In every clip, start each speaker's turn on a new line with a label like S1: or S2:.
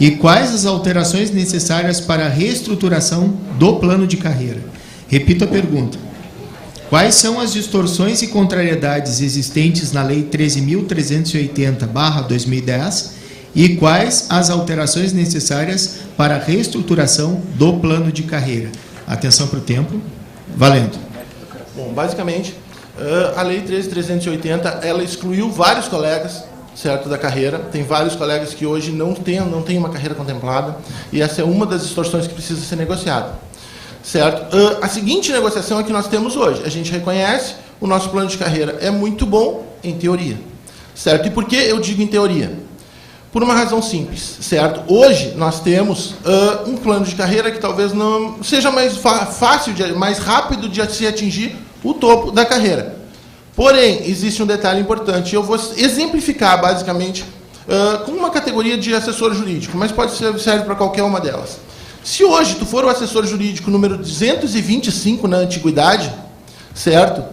S1: E quais as alterações necessárias para a reestruturação do plano de carreira? Repito a pergunta. Quais são as distorções e contrariedades existentes na Lei 13.380/2010 e quais as alterações necessárias para a reestruturação do plano de carreira? Atenção para o tempo. Valendo.
S2: Bom, basicamente, a Lei 13.380, ela excluiu vários colegas, certo, da carreira. Tem vários colegas que hoje não têm uma carreira contemplada, e essa é uma das distorções que precisa ser negociada. Certo? A seguinte negociação é que nós temos hoje. A gente reconhece, o nosso plano de carreira é muito bom, em teoria. Certo? E por que eu digo em teoria? Por uma razão simples. Certo? Hoje, nós temos um plano de carreira que talvez não seja mais fácil, mais rápido de se atingir o topo da carreira. Porém, existe um detalhe importante. Eu vou exemplificar, basicamente, com uma categoria de assessor jurídico, mas pode serve para qualquer uma delas. Se hoje tu for o assessor jurídico número 225 na antiguidade, certo?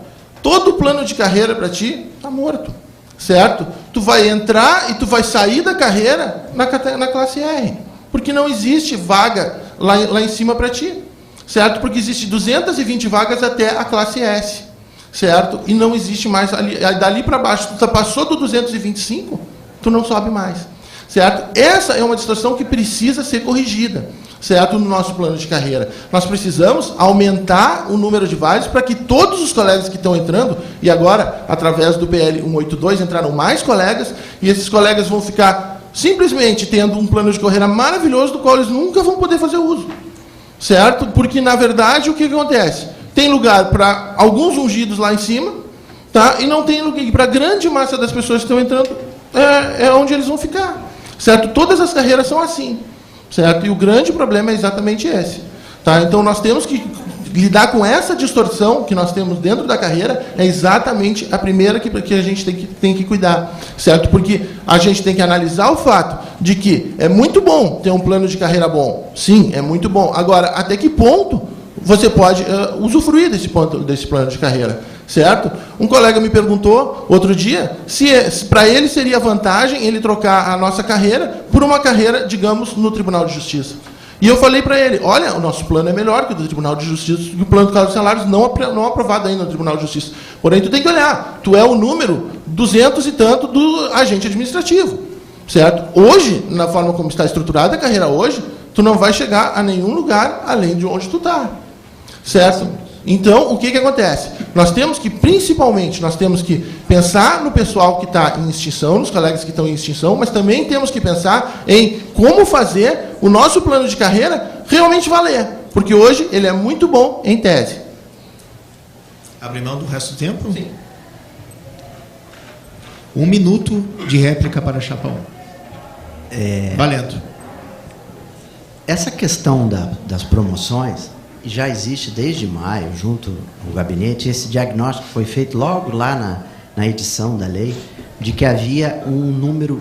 S2: Todo o plano de carreira para ti está morto, certo? Tu vai entrar e tu vai sair da carreira na classe R, porque não existe vaga lá em cima para ti, certo? Porque existe 220 vagas até a classe S, certo? E não existe mais, dali para baixo, tu passou do 225, tu não sobe mais, certo? Essa é uma distorção que precisa ser corrigida, certo? No nosso plano de carreira. Nós precisamos aumentar o número de vagas para que todos os colegas que estão entrando, e agora, através do PL 182, entraram mais colegas, e esses colegas vão ficar simplesmente tendo um plano de carreira maravilhoso, do qual eles nunca vão poder fazer uso. Certo? Porque, na verdade, o que acontece? Tem lugar para alguns ungidos lá em cima, tá? E não tem lugar para a grande massa das pessoas que estão entrando, é onde eles vão ficar. Certo? Todas as carreiras são assim. Certo? E o grande problema é exatamente esse. Tá? Então, nós temos que lidar com essa distorção que nós temos dentro da carreira, é exatamente a primeira que a gente tem que cuidar. Certo? Porque a gente tem que analisar o fato de que é muito bom ter um plano de carreira bom. Sim, é muito bom. Agora, até que ponto você pode usufruir desse plano de carreira? Certo? Um colega me perguntou outro dia se para ele seria vantagem ele trocar a nossa carreira por uma carreira, digamos, no Tribunal de Justiça. E eu falei para ele, olha, o nosso plano é melhor que o do Tribunal de Justiça, e o plano do Código de Salários não aprovado ainda no Tribunal de Justiça. Porém, tu tem que olhar, tu é o número 200 e tanto do agente administrativo. Certo? Hoje, na forma como está estruturada a carreira hoje, tu não vai chegar a nenhum lugar além de onde tu está. Certo? Então, o que acontece? Nós temos que, principalmente, nós temos que pensar no pessoal que está em extinção, nos colegas que estão em extinção, mas também temos que pensar em como fazer o nosso plano de carreira realmente valer. Porque hoje ele é muito bom em tese.
S1: Abre mão do resto do tempo?
S2: Sim.
S1: 1 minuto de réplica para Chapão. Valendo.
S3: Essa questão das promoções já existe desde maio, junto ao gabinete. Esse diagnóstico foi feito logo lá na edição da lei, de que havia um número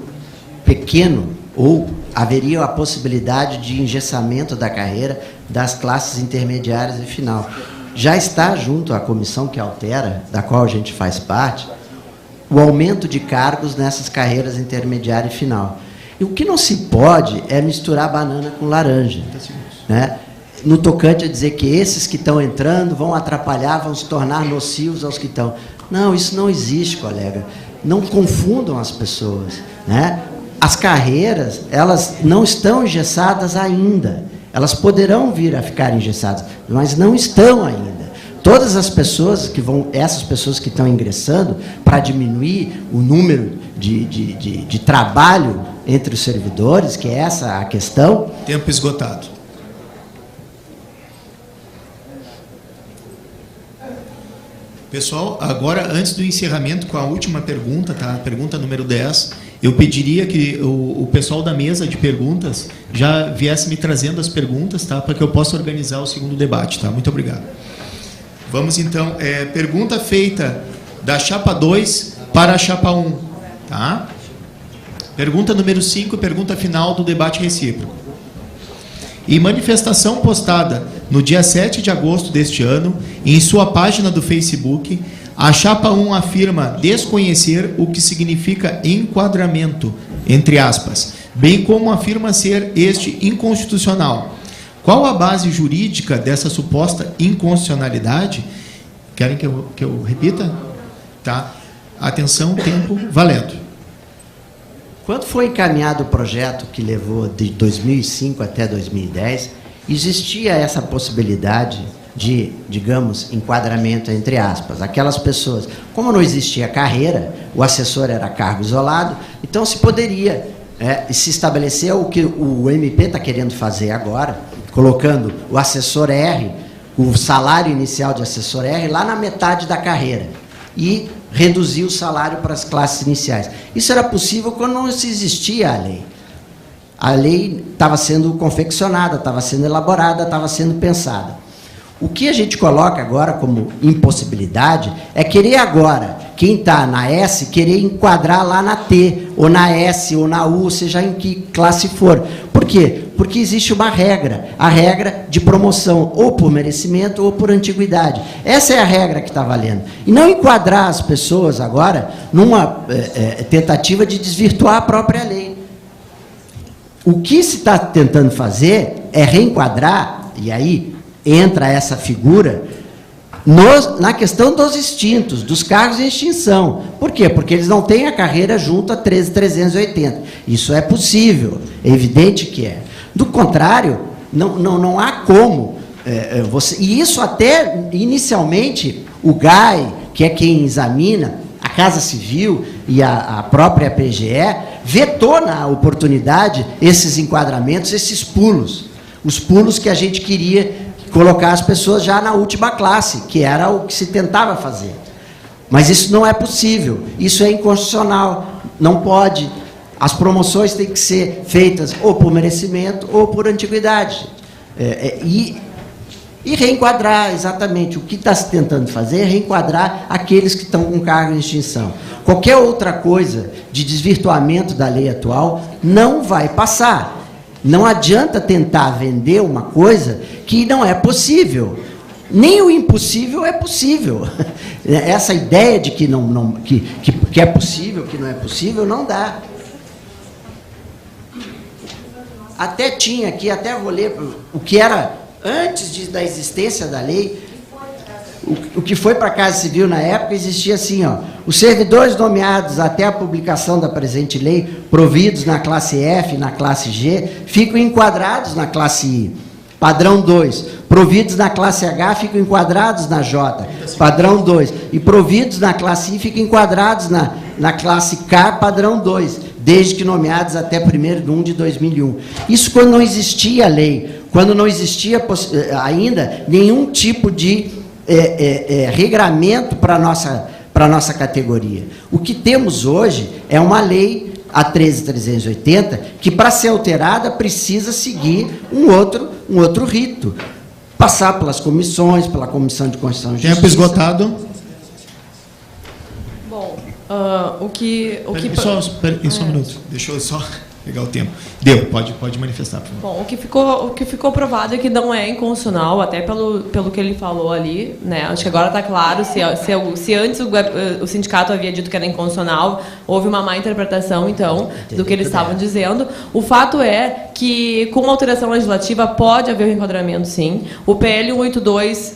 S3: pequeno, ou haveria a possibilidade de engessamento da carreira das classes intermediárias e final. Já está junto à comissão que altera, da qual a gente faz parte, o aumento de cargos nessas carreiras intermediária e final. E o que não se pode é misturar banana com laranja, né? No tocante a dizer que esses que estão entrando vão atrapalhar, vão se tornar nocivos aos que estão. Não, isso não existe, colega. Não confundam as pessoas, né? As carreiras, elas não estão engessadas ainda. Elas poderão vir a ficar engessadas, mas não estão ainda. Todas as pessoas essas pessoas que estão ingressando, para diminuir o número de trabalho entre os servidores, que é essa a questão.
S1: Tempo esgotado. Pessoal, agora, antes do encerramento, com a última pergunta, tá? Pergunta número 10, eu pediria que o pessoal da mesa de perguntas já viesse me trazendo as perguntas, tá? Para que eu possa organizar o segundo debate, tá? Muito obrigado. Vamos, então, pergunta feita da chapa 2 para a chapa 1, tá? Pergunta número 5, pergunta final do debate recíproco. Em manifestação postada no dia 7 de agosto deste ano, em sua página do Facebook, a chapa 1 afirma desconhecer o que significa enquadramento, entre aspas, bem como afirma ser este inconstitucional. Qual a base jurídica dessa suposta inconstitucionalidade? Querem que eu repita? Tá. Atenção, tempo, valendo.
S3: Quando foi encaminhado o projeto que levou de 2005 até 2010, existia essa possibilidade de, digamos, enquadramento entre aspas. Aquelas pessoas, como não existia carreira, o assessor era cargo isolado, então se poderia se estabelecer o que o MP está querendo fazer agora, colocando o assessor R, o salário inicial de assessor R, lá na metade da carreira, e reduzir o salário para as classes iniciais. Isso era possível quando não se existia a lei. A lei estava sendo confeccionada, estava sendo elaborada, estava sendo pensada. O que a gente coloca agora como impossibilidade é querer agora, quem está na S, querer enquadrar lá na T, ou na S, ou na U, seja em que classe for. Por quê? Porque existe uma regra, a regra de promoção, ou por merecimento, ou por antiguidade. Essa é a regra que está valendo. E não enquadrar as pessoas agora numa tentativa de desvirtuar a própria lei. O que se está tentando fazer é reenquadrar, e aí entra essa figura, na questão dos extintos, dos cargos em extinção. Por quê? Porque eles não têm a carreira junto a 13.380. Isso é possível, é evidente que é. Do contrário, não há como você... E isso até, inicialmente, o GAI, que é quem examina, a Casa Civil e a própria PGE, vetou na oportunidade esses enquadramentos, esses pulos. Os pulos que a gente queria colocar as pessoas já na última classe, que era o que se tentava fazer. Mas isso não é possível, isso é inconstitucional, não pode. As promoções têm que ser feitas ou por merecimento ou por antiguidade. E reenquadrar, exatamente, o que está se tentando fazer é reenquadrar aqueles que estão com cargo em extinção. Qualquer outra coisa de desvirtuamento da lei atual não vai passar. Não adianta tentar vender uma coisa que não é possível. Nem o impossível é possível. Essa ideia de que, que é possível, que não é possível, não dá. Até tinha aqui, até vou ler o que era antes da existência da lei. O que foi para a Casa Civil na época existia assim, ó: os servidores nomeados até a publicação da presente lei, providos na classe F e na classe G, ficam enquadrados na classe I. Padrão 2. Providos na classe H, ficam enquadrados na J. Padrão 2. E providos na classe I, ficam enquadrados na classe K, padrão 2, desde que nomeados até 1º de 2001. Isso quando não existia lei, quando não existia ainda nenhum tipo de regramento para a nossa categoria. O que temos hoje é uma lei, a 13.380, que para ser alterada precisa seguir um outro rito. Passar pelas comissões, pela Comissão de Constituição e Justiça.
S1: Tempo esgotado.
S4: Bom,
S1: Só um minuto, deixa eu só pegar o tempo. Deu, pode manifestar, por favor.
S4: Bom, o que ficou provado é que não é inconstitucional, até pelo que ele falou ali, né? Acho que agora está claro, se antes o sindicato havia dito que era inconstitucional, houve uma má interpretação, então, do que eles estavam dizendo. O fato é que, com alteração legislativa, pode haver um enquadramento, sim. O PL 182,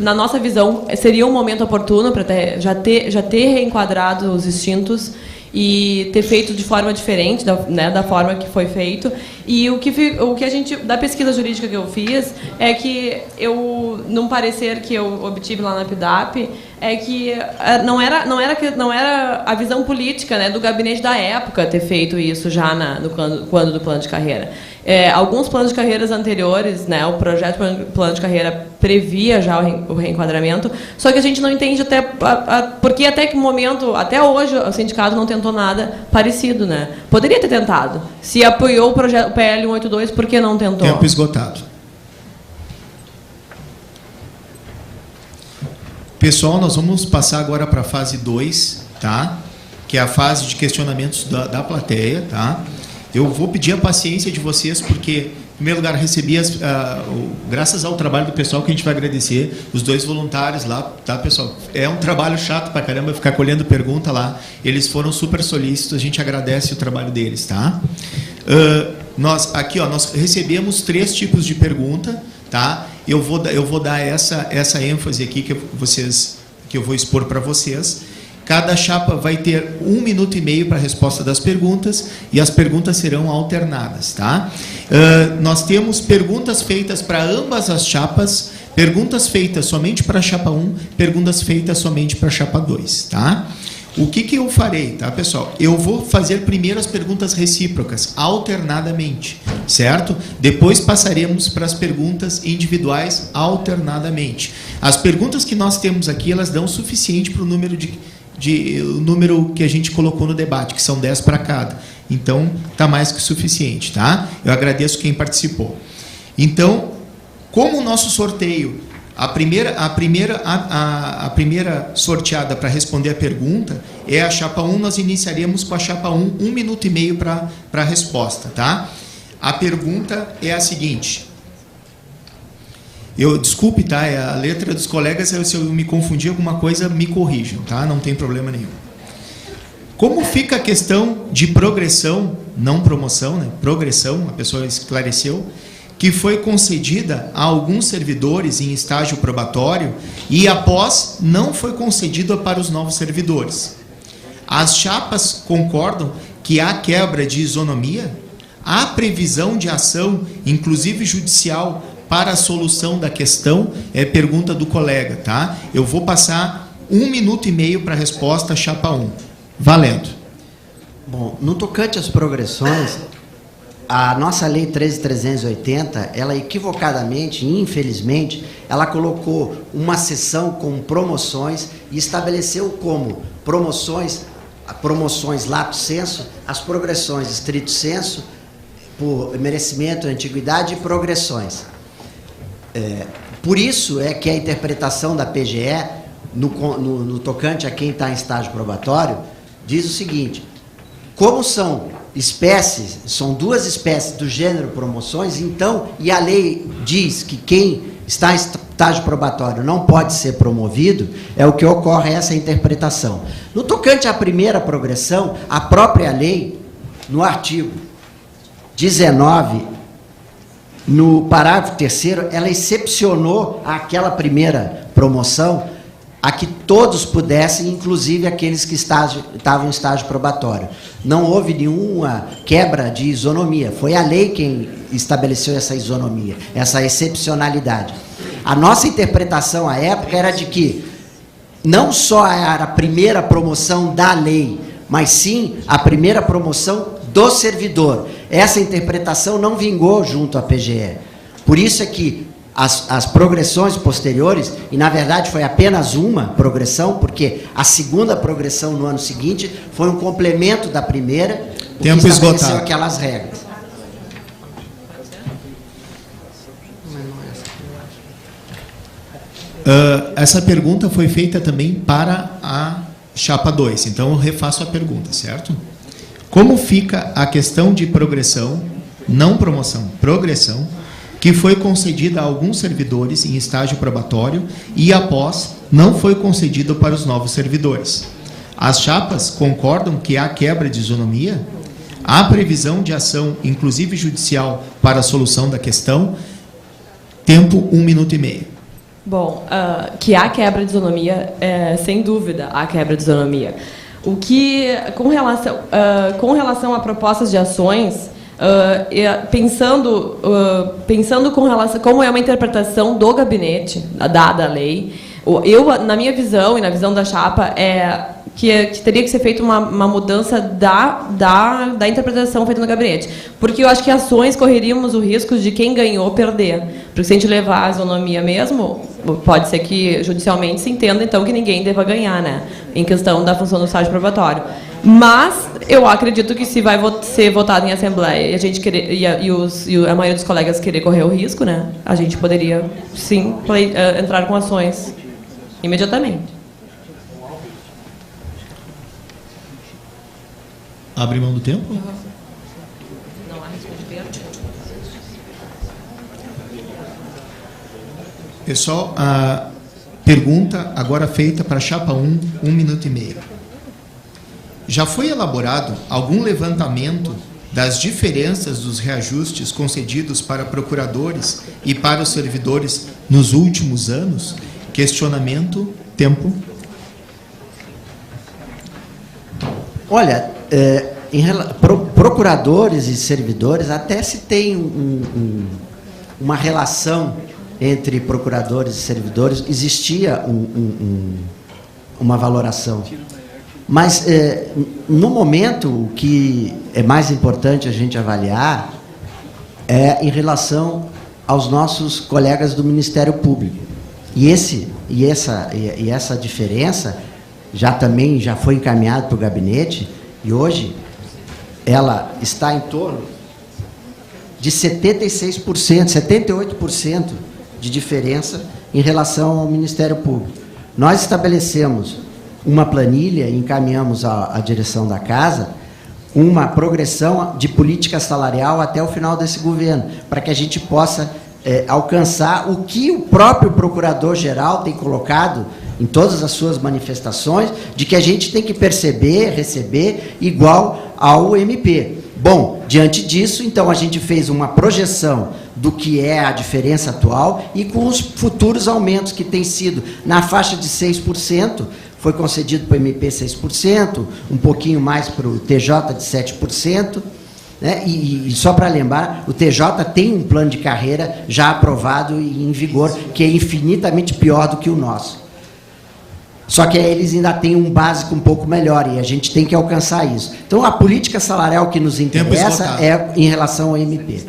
S4: na nossa visão, seria um momento oportuno para já ter reenquadrado os extintos e ter feito de forma diferente da forma que foi feito. E o que a gente, da pesquisa jurídica que eu fiz, é que num parecer que eu obtive lá na PDAP, é que não era a visão política, né, do gabinete da época ter feito isso já quando do plano de carreira. Alguns planos de carreiras anteriores, né, o projeto plano de carreira previa já o reenquadramento, só que a gente não entende porque até que momento, até hoje, o sindicato não tentou nada parecido, né? Poderia ter tentado. Se apoiou o PL 182, por que não tentou?
S1: Tempo esgotado. Pessoal, nós vamos passar agora para a fase 2, tá? Que é a fase de questionamentos da plateia, tá? Eu vou pedir a paciência de vocês, porque, em primeiro lugar, recebi, graças ao trabalho do pessoal, que a gente vai agradecer, os 2 voluntários lá, tá, pessoal? É um trabalho chato pra caramba ficar colhendo pergunta lá. Eles foram super solícitos, a gente agradece o trabalho deles, tá? Nós recebemos 3 tipos de pergunta, tá? Eu vou dar essa ênfase aqui que eu vou expor para vocês. Cada chapa vai ter 1 minuto e meio para a resposta das perguntas, e as perguntas serão alternadas, tá? Nós temos perguntas feitas para ambas as chapas, perguntas feitas somente para a chapa 1, perguntas feitas somente para a chapa 2, tá? O que eu farei, tá, pessoal? Eu vou fazer primeiro as perguntas recíprocas, alternadamente, certo? Depois passaremos para as perguntas individuais alternadamente. As perguntas que nós temos aqui, elas dão o suficiente para o número o número que a gente colocou no debate, que são 10 para cada. Então, está mais que suficiente, tá? Eu agradeço quem participou. Então, como o nosso sorteio, a primeira sorteada para responder a pergunta é a chapa 1, nós iniciaremos com a chapa 1, 1 minuto e meio para a resposta, tá? A pergunta é a seguinte... Desculpe, tá? É a letra dos colegas, se eu me confundir alguma coisa, me corrijam, tá? Não tem problema nenhum. Como fica a questão de progressão, não promoção, né? Progressão, a pessoa esclareceu, que foi concedida a alguns servidores em estágio probatório e após não foi concedida para os novos servidores. As chapas concordam que há quebra de isonomia? Há previsão de ação, inclusive judicial, para a solução da questão? É pergunta do colega, tá? Eu vou passar 1 minuto e meio para a resposta, chapa 1. Valendo.
S3: Bom, no tocante às progressões, a nossa Lei 13.380, ela equivocadamente, infelizmente, ela colocou uma seção com promoções e estabeleceu como promoções lato sensu, as progressões estrito sensu, por merecimento, antiguidade e progressões. Por isso é que a interpretação da PGE, no tocante a quem está em estágio probatório, diz o seguinte: como são espécies, são 2 espécies do gênero promoções, então, e a lei diz que quem está em estágio probatório não pode ser promovido, é o que ocorre essa interpretação. No tocante à primeira progressão, a própria lei, no artigo 19, no parágrafo 3º, ela excepcionou aquela primeira promoção a que todos pudessem, inclusive aqueles que estavam em estágio probatório. Não houve nenhuma quebra de isonomia. Foi a lei quem estabeleceu essa isonomia, essa excepcionalidade. A nossa interpretação à época era de que não só era a primeira promoção da lei, mas sim a primeira promoção do servidor. Essa interpretação não vingou junto à PGE. Por isso é que as progressões posteriores, e na verdade foi apenas uma progressão, porque a segunda progressão no ano seguinte foi um complemento da primeira,
S1: tempo
S3: que estabeleceu
S1: esgotado.
S3: aquelas regras.
S1: Essa pergunta foi feita também para a chapa 2, então eu refaço a pergunta, certo? Como fica a questão de progressão, não promoção, progressão, que foi concedida a alguns servidores em estágio probatório e após não foi concedido para os novos servidores? As chapas concordam que há quebra de isonomia? Há previsão de ação, inclusive judicial, para a solução da questão? Tempo 1 minuto e meio.
S4: Bom, que há quebra de isonomia, sem dúvida há quebra de isonomia. O que, com relação a propostas de ações, pensando com relação, como é uma interpretação do gabinete, dada a lei, na minha visão e na visão da chapa, que teria que ser feita uma mudança da interpretação feita no gabinete. Porque eu acho que ações correríamos o risco de quem ganhou perder. Porque se a gente levar a isonomia mesmo, pode ser que judicialmente se entenda, então, que ninguém deva ganhar, né? Em questão da função do estágio probatório. Mas eu acredito que se vai ser votado em assembleia e a gente querer, e a maioria dos colegas querer correr o risco, né? A gente poderia, sim, entrar com ações imediatamente.
S1: Abre mão do tempo? Pessoal, a pergunta agora feita para a chapa 1, 1 minuto e meio. Já foi elaborado algum levantamento das diferenças dos reajustes concedidos para procuradores e para os servidores nos últimos anos? Questionamento, tempo.
S3: Olha, procuradores e servidores, até se tem uma relação entre procuradores e servidores, existia uma valoração. Mas, no momento, o que é mais importante a gente avaliar é em relação aos nossos colegas do Ministério Público. E essa diferença já foi encaminhada para o gabinete, e hoje ela está em torno de 76%, 78% de diferença em relação ao Ministério Público. Nós estabelecemos uma planilha e encaminhamos à direção da Casa uma progressão de política salarial até o final desse governo, para que a gente possa alcançar o que o próprio Procurador-Geral tem colocado em todas as suas manifestações, de que a gente tem que receber igual ao MP. Bom, diante disso, então, a gente fez uma projeção do que é a diferença atual e com os futuros aumentos que tem sido na faixa de 6%, foi concedido para o MP 6%, um pouquinho mais para o TJ de 7%, né? E só para lembrar, o TJ tem um plano de carreira já aprovado e em vigor, que é infinitamente pior do que o nosso. Só que eles ainda têm um básico um pouco melhor e a gente tem que alcançar isso. Então, a política salarial que nos interessa é em relação ao MP.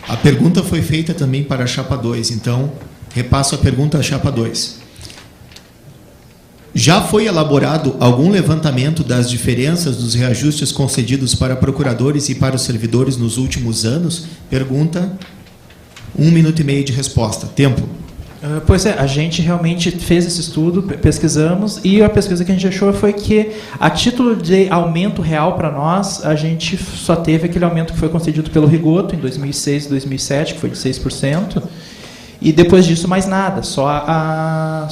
S1: A pergunta foi feita também para a chapa 2, então repasso a pergunta à chapa 2. Já foi elaborado algum levantamento das diferenças dos reajustes concedidos para procuradores e para os servidores nos últimos anos? Pergunta, 1 minuto e meio de resposta. Tempo.
S5: Pois é, a gente realmente fez esse estudo, pesquisamos, e a pesquisa que a gente achou foi que, a título de aumento real para nós, a gente só teve aquele aumento que foi concedido pelo Rigoto em 2006 e 2007, que foi de 6%, e depois disso mais nada, só a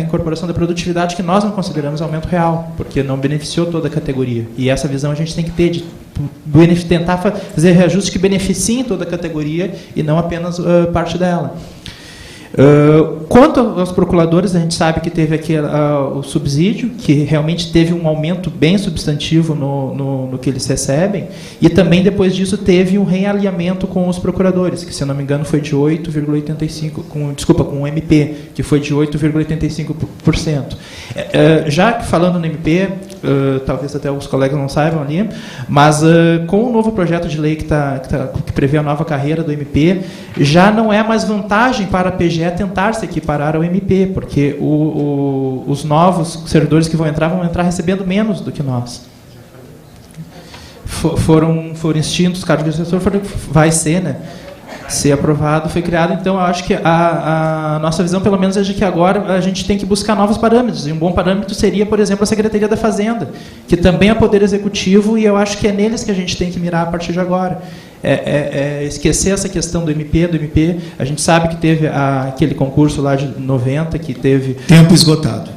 S5: incorporação da produtividade, que nós não consideramos aumento real, porque não beneficiou toda a categoria. E essa visão a gente tem que ter, de tentar fazer reajustes que beneficiem toda a categoria e não apenas parte dela. Quanto aos procuradores, a gente sabe que teve aqui o subsídio, que realmente teve um aumento bem substantivo no que eles recebem, e também depois disso teve um realinhamento com os procuradores, que, se eu não me engano, foi de 8,85%, com o MP, que foi de 8,85%. Já que, falando no MP, talvez até os colegas não saibam ali, mas com o novo projeto de lei que prevê a nova carreira do MP, já não é mais vantagem para a PGE tentar se equiparar ao MP, porque os novos servidores que vão entrar recebendo menos do que nós. Foram extintos os cargos de assessor, vai ser, né? Ser aprovado, foi criado. Então, eu acho que a nossa visão, pelo menos, é de que agora a gente tem que buscar novos parâmetros. E um bom parâmetro seria, por exemplo, a Secretaria da Fazenda, que também é poder executivo, e eu acho que é neles que a gente tem que mirar a partir de agora. Esquecer essa questão do MP. A gente sabe que teve aquele concurso lá de 90, que teve...
S1: Tempo esgotado.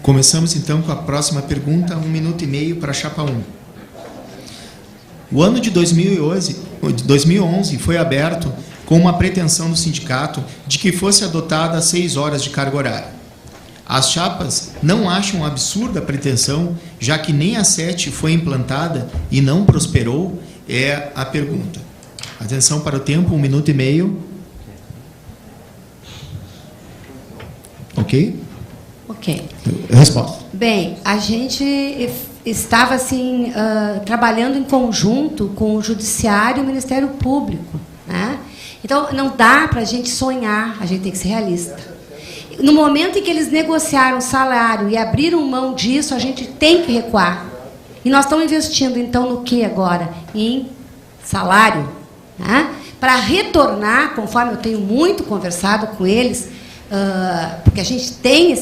S1: Começamos, então, com a próxima pergunta, 1 minuto e meio para a chapa 1. O ano de 2011 foi aberto com uma pretensão do sindicato de que fosse adotada 6 horas de carga horária. As chapas não acham absurda a pretensão, já que nem a 7 foi implantada e não prosperou? É a pergunta. Atenção para o tempo, 1 minuto e meio. Ok?
S6: Ok.
S1: Resposta.
S6: Bem, a gente estava assim trabalhando em conjunto com o Judiciário e o Ministério Público, né? Então, não dá para a gente sonhar, a gente tem que ser realista. No momento em que eles negociaram o salário e abriram mão disso, a gente tem que recuar. E nós estamos investindo, então, no que agora? Em salário, né? Para retornar, conforme eu tenho muito conversado com eles, porque a gente tem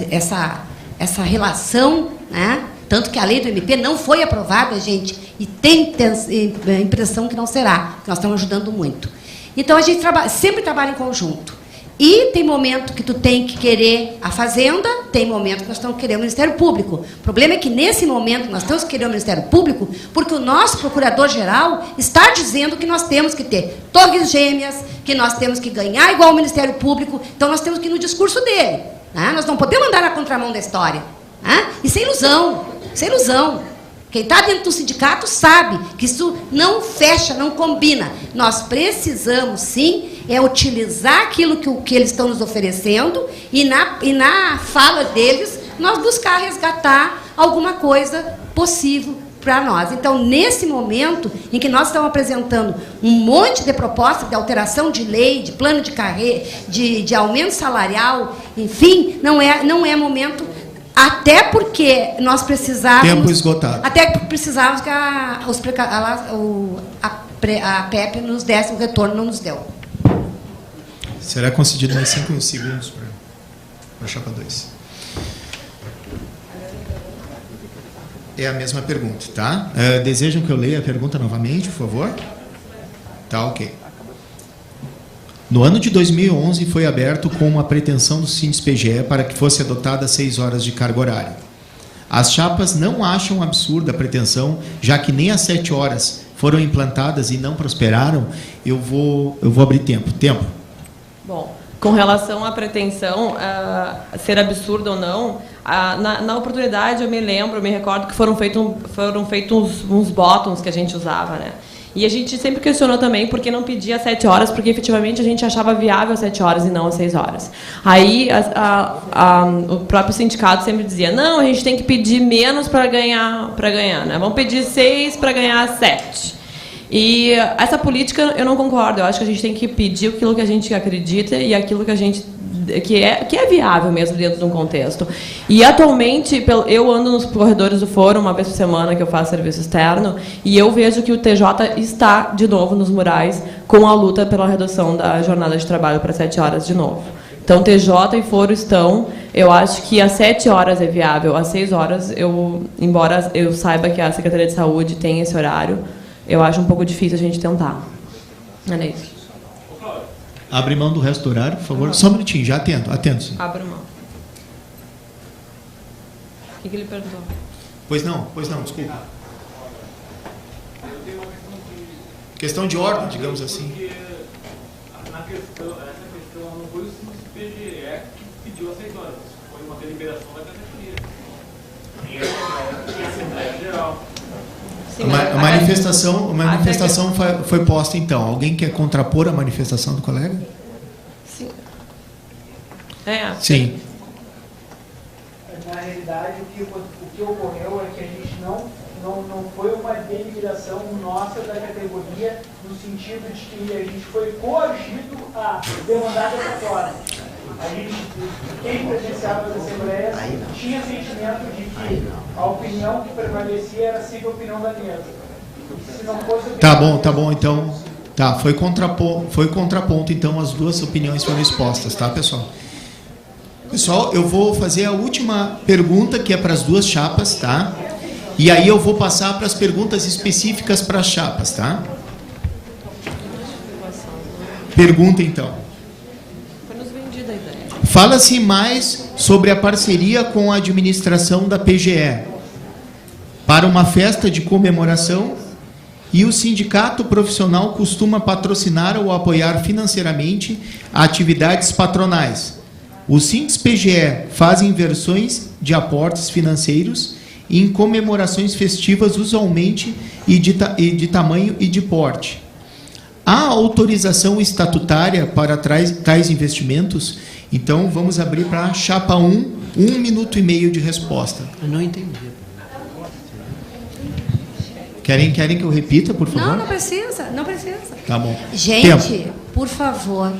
S6: essa relação, né? Tanto que a lei do MP não foi aprovada, gente, e tem a impressão que não será, que nós estamos ajudando muito. Então, a gente sempre trabalha em conjunto. E tem momento que tu tem que querer a Fazenda, tem momento que nós estamos querendo o Ministério Público. O problema é que, nesse momento, nós temos que querer o Ministério Público porque o nosso Procurador-Geral está dizendo que nós temos que ter torres gêmeas, que nós temos que ganhar igual o Ministério Público. Então, nós temos que ir no discurso dele. Né? Nós não podemos andar na contramão da história. Né? E sem ilusão, sem ilusão. Quem está dentro do sindicato sabe que isso não fecha, não combina. Nós precisamos, sim, utilizar aquilo que eles estão nos oferecendo e na fala deles, nós buscar resgatar alguma coisa possível para nós. Então, nesse momento em que nós estamos apresentando um monte de propostas de alteração de lei, de plano de carreira, de aumento salarial, enfim, não é momento... Até porque nós precisávamos...
S1: Tempo esgotado.
S6: Até precisávamos que a PEP nos desse um retorno, não nos deu.
S1: Será concedido mais 5 segundos para a chapa 2. É a mesma pergunta, tá? Desejam que eu leia a pergunta novamente, por favor? Tá, ok. No ano de 2011, foi aberto com uma pretensão do Sindis-PGE para que fosse adotada 6 horas de carga horária. As chapas não acham absurda a pretensão, já que nem as 7 horas foram implantadas e não prosperaram. Eu vou abrir tempo.
S4: Bom, com relação à pretensão, ser absurda ou não, na oportunidade eu me recordo que foram feitos uns bottoms que a gente usava, né? E a gente sempre questionou também por que não pedia 7 horas, porque efetivamente a gente achava viável 7 horas e não as 6 horas. Aí o próprio sindicato sempre dizia, não, a gente tem que pedir menos para ganhar, né? Vamos pedir 6 para ganhar 7. E essa política eu não concordo, eu acho que a gente tem que pedir aquilo que a gente acredita e aquilo que a gente... Que é viável mesmo dentro de um contexto. E atualmente, eu ando nos corredores do fórum uma vez por semana que eu faço serviço externo e eu vejo que o TJ está de novo nos murais com a luta pela redução da jornada de trabalho para 7 horas de novo. Então, TJ e foro estão, eu acho que às 7 horas é viável, às 6 horas, embora eu saiba que a Secretaria de Saúde tem esse horário, eu acho um pouco difícil a gente tentar. É isso.
S1: Abre mão do resto do horário, por favor. Só um minutinho, já atendo. Sim.
S4: Abre mão. O que ele perguntou?
S1: Pois não, desculpa. Questão de ordem, digamos assim.
S7: Essa questão não foi o Sindis-PGE que pediu as 6 horas. Foi uma deliberação da categoria. E a Assembleia Geral.
S1: A manifestação foi posta, então. Alguém quer contrapor a manifestação do colega?
S4: Sim.
S1: Sim.
S8: Na realidade, o que ocorreu é que a gente não foi uma deliberação nossa da categoria, no sentido de que a gente foi coagido a demandar dessa forma. A gente, quem presenciava as assembleias, tinha sentimento de que a opinião que prevalecia era sempre a opinião da mesa. Se não fosse
S1: tá bom, então. Tá, foi contraponto, então as duas opiniões foram expostas, tá, pessoal? Pessoal, eu vou fazer a última pergunta, que é para as duas chapas, tá? E aí eu vou passar para as perguntas específicas para as chapas, tá? Pergunta, então. Fala-se mais sobre a parceria com a administração da PGE para uma festa de comemoração e o sindicato profissional costuma patrocinar ou apoiar financeiramente atividades patronais. Os Sindis-PGE fazem versões de aportes financeiros em comemorações festivas usualmente e de tamanho e de porte. Há autorização estatutária para tais investimentos? Então, vamos abrir para a chapa 1, 1 minuto e meio de resposta.
S3: Eu não entendi.
S1: Querem que eu repita, por favor?
S6: Não precisa.
S1: Tá bom.
S6: Gente, por favor,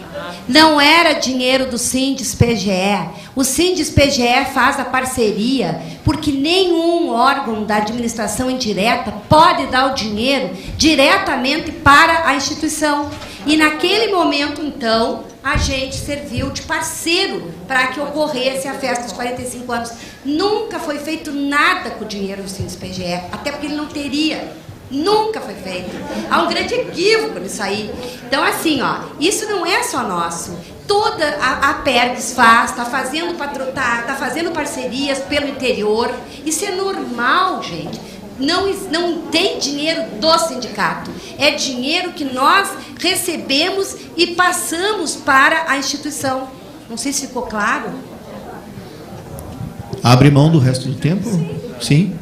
S6: não era dinheiro do Sindis-PGE. O Sindis-PGE faz a parceria porque nenhum órgão da administração indireta pode dar o dinheiro diretamente para a instituição. E naquele momento, então, a gente serviu de parceiro para que ocorresse a festa dos 45 anos. Nunca foi feito nada com o dinheiro do SINDES-PGE, até porque ele não teria. Nunca foi feito. Há um grande equívoco nisso aí. Então, assim, ó, isso não é só nosso. Toda a PERGS faz, está fazendo parcerias pelo interior. Isso é normal, gente. Não tem dinheiro do sindicato. É dinheiro que nós recebemos e passamos para a instituição. Não sei se ficou claro.
S1: Abre mão do resto do tempo? Sim.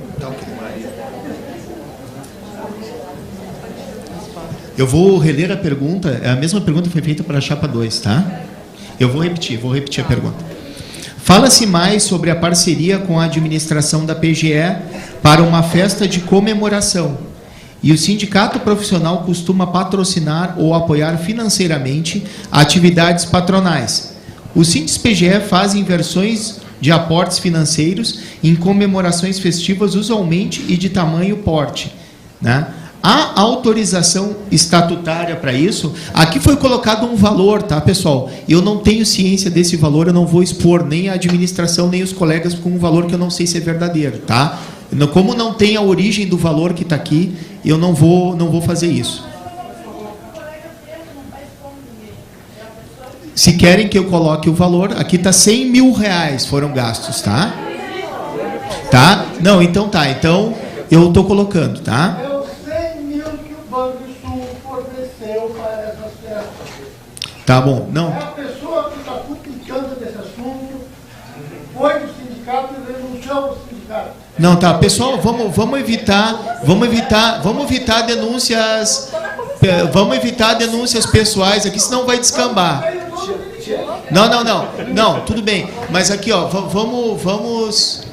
S1: Eu vou reler a pergunta, a mesma pergunta foi feita para a chapa 2, tá? Eu vou repetir a pergunta. Fala-se mais sobre a parceria com a administração da PGE para uma festa de comemoração. E o sindicato profissional costuma patrocinar ou apoiar financeiramente atividades patronais. O SINDES-PGE faz inversões de aportes financeiros em comemorações festivas usualmente e de tamanho porte, né? Há autorização estatutária para isso? Aqui foi colocado um valor, tá, pessoal? Eu não tenho ciência desse valor, eu não vou expor nem a administração, nem os colegas com um valor que eu não sei se é verdadeiro, tá? Como não tem a origem do valor que está aqui, eu não vou fazer isso. Se querem que eu coloque o valor, aqui está 100 mil reais foram gastos, tá? Tá? Não, então tá. Então, eu estou colocando, tá? Tá bom, não.
S9: É a pessoa que está cutucando desse assunto, foi do sindicato e renunciou ao sindicato.
S1: Não, tá, pessoal, vamos evitar denúncias pessoais aqui, senão vai descambar. Não, tudo bem. Mas aqui, ó, vamos,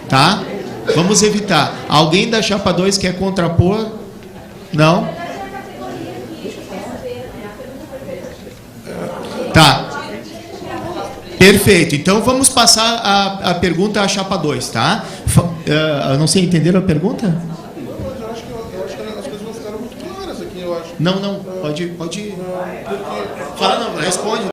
S1: tá? Vamos evitar. Alguém da chapa 2 quer contrapor? Não? Tá. Perfeito. Então vamos passar a pergunta à chapa 2, tá? Eu não sei, entenderam a pergunta?
S2: Eu acho que as coisas não ficaram muito claras aqui, eu acho.
S1: Não, pode. Fala, não, responde.